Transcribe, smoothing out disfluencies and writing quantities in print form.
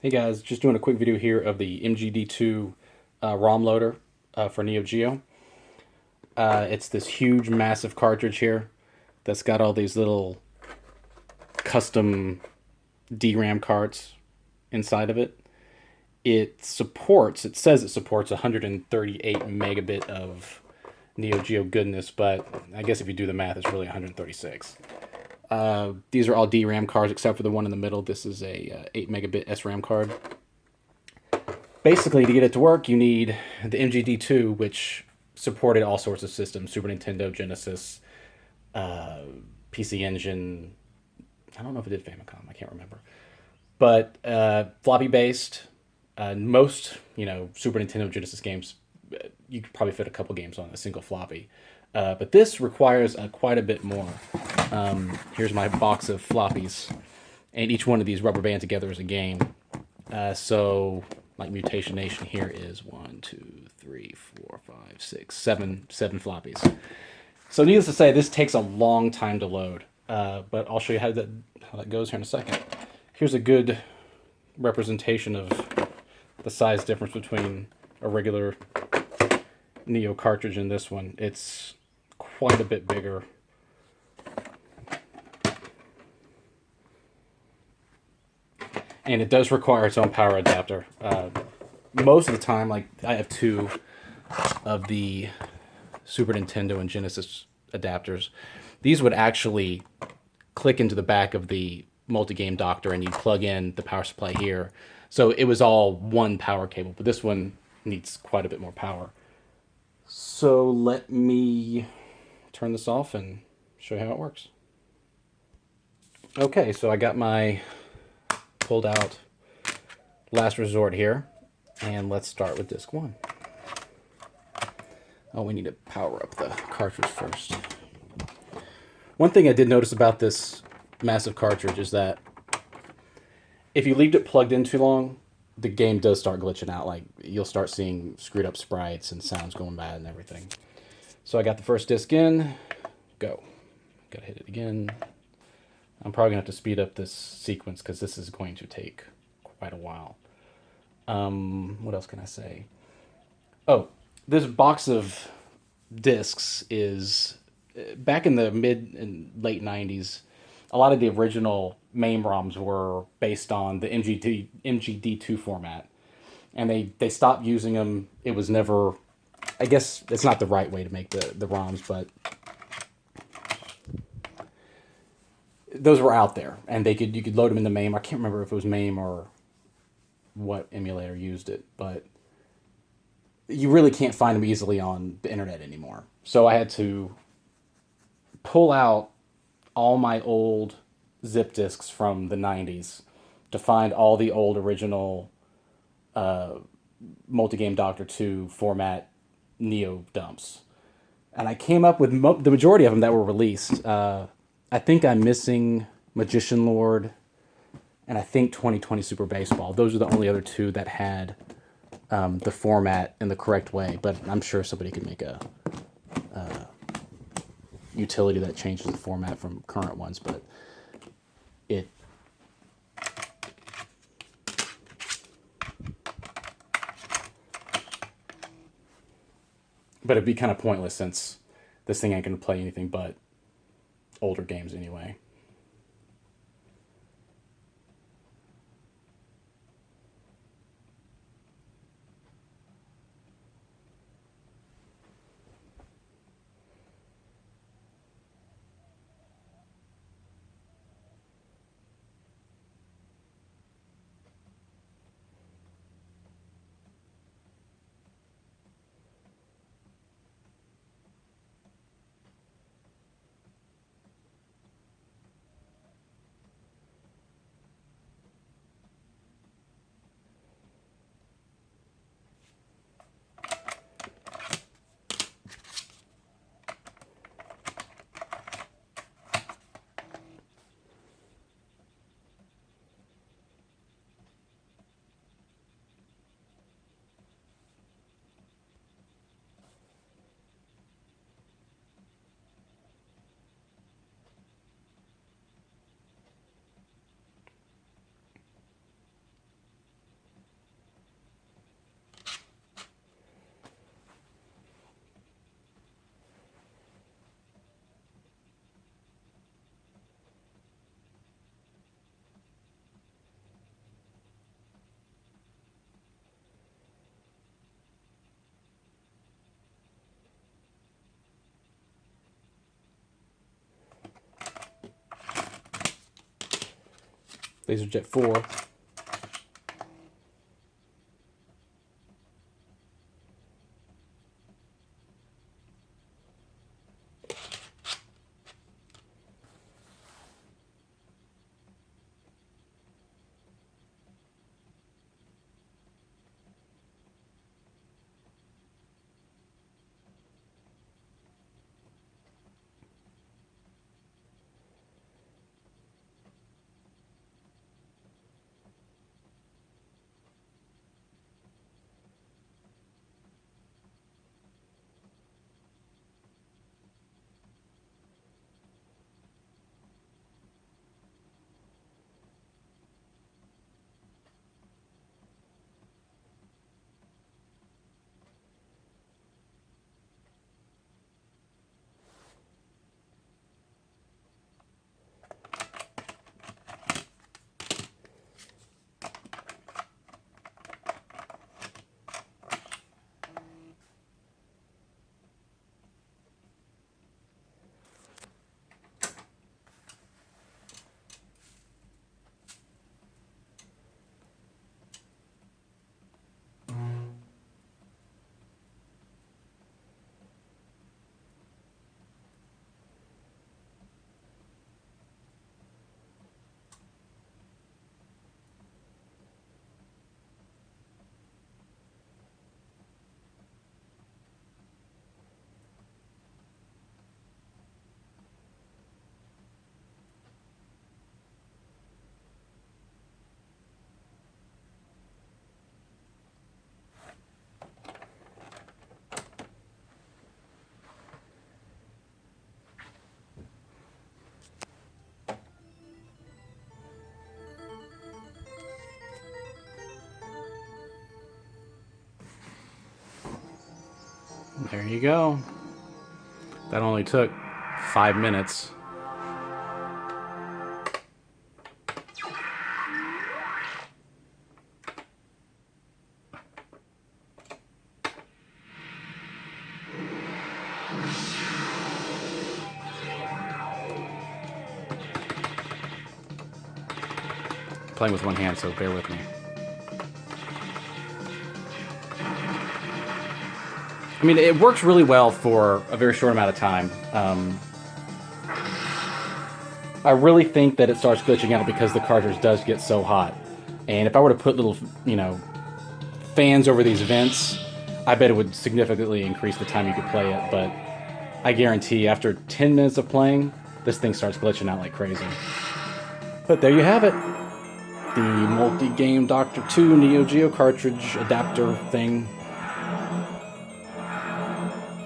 Hey guys, just doing a quick video here of the MGD2 ROM loader for Neo Geo. It's this huge, massive cartridge here that's got all these little custom DRAM cards inside of it. It says it supports 138 megabit of Neo Geo goodness, but I guess if you do the math, it's really 136. These are all DRAM cards except for the one in the middle. This is a 8 megabit SRAM card. Basically, to get it to work, you need the MGD2, which supported all sorts of systems: Super Nintendo, Genesis, PC Engine. I don't know if it did Famicom. I can't remember. But floppy based. Most Super Nintendo, Genesis games, you could probably fit a couple games on a single floppy. But this requires quite a bit more. Here's my box of floppies, and each one of these rubber band together is a game. So, like Mutation Nation here is 1, 2, 3, 4, 5, 6, 7 floppies. So, needless to say, this takes a long time to load. But I'll show you how that goes here in a second. Here's a good representation of the size difference between a regular Neo cartridge and this one. It's quite a bit bigger. And it does require its own power adapter. Most of the time, like I have two of the Super Nintendo and Genesis adapters. These would actually click into the back of the multi-game doctor and you plug in the power supply here. So it was all one power cable, but this one needs quite a bit more power. So let me turn this off and show you how it works. Okay, so I got my pulled out last resort here, and let's start with disc 1. Oh, we need to power up the cartridge first. One thing I did notice about this massive cartridge is that if you leave it plugged in too long, the game does start glitching out. Like, you'll start seeing screwed up sprites and sounds going bad and everything. So I got the first disc in. Go. Gotta hit it again. I'm probably gonna have to speed up this sequence because this is going to take quite a while. What else can I say? Oh, this box of discs is back in the mid and late 90s. A lot of the original MAME ROMs were based on the MGD2 format, and they stopped using them. It was never, I guess it's not the right way to make the ROMs, but those were out there, and you could load them into MAME. I can't remember if it was MAME or what emulator used it, but you really can't find them easily on the internet anymore. So I had to pull out all my old zip disks from the 90s to find all the old original Multi-Game Doctor 2 format Neo dumps. And I came up with the majority of them that were released. I think I'm missing Magician Lord, and I think 2020 Super Baseball. Those are the only other two that had the format in the correct way, but I'm sure somebody could make a utility that changes the format from current ones, but it but it'd be kind of pointless since this thing ain't gonna play anything but older games anyway. LaserJet 4. There you go. That only took 5 minutes. Playing with one hand, so bear with me. I mean, it works really well for a very short amount of time. I really think that it starts glitching out because the cartridge does get so hot. And if I were to put little, fans over these vents, I bet it would significantly increase the time you could play it. But I guarantee after 10 minutes of playing, this thing starts glitching out like crazy. But there you have it. The multi-game Dr. 2 Neo Geo cartridge adapter thing.